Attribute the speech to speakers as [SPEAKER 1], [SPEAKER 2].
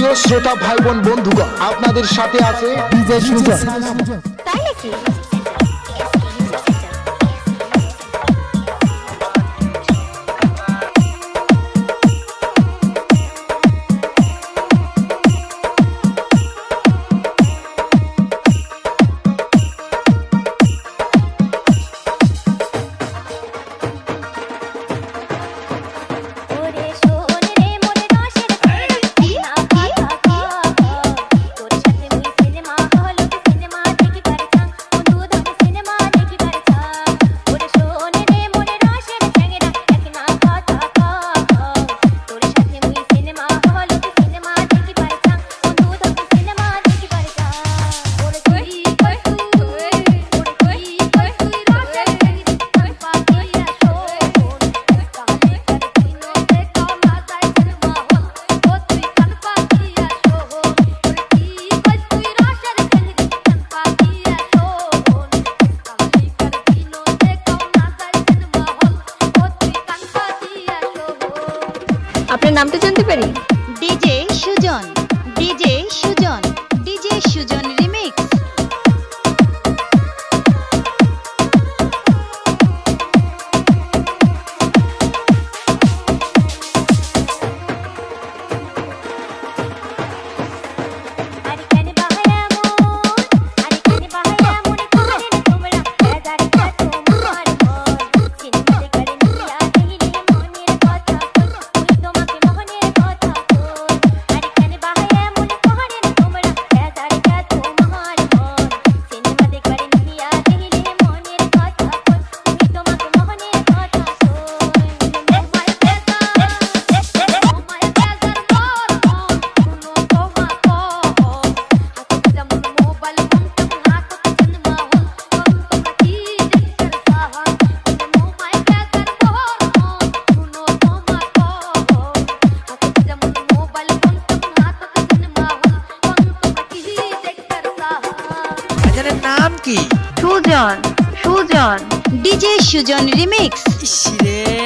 [SPEAKER 1] প্রিয় শ্রোতা ভাই বোন বন্ধুগণ, আপনাদের সাথে আছে ডিজে সুজন।
[SPEAKER 2] তাই নাকি? আপনার নামটা জানতে পারি?
[SPEAKER 3] DJ Sujon, DJ Sujon, DJ Sujon remix.
[SPEAKER 4] নাম কি?
[SPEAKER 2] সুজন, সুজন।
[SPEAKER 3] DJ Sujon remix.
[SPEAKER 4] ইসরে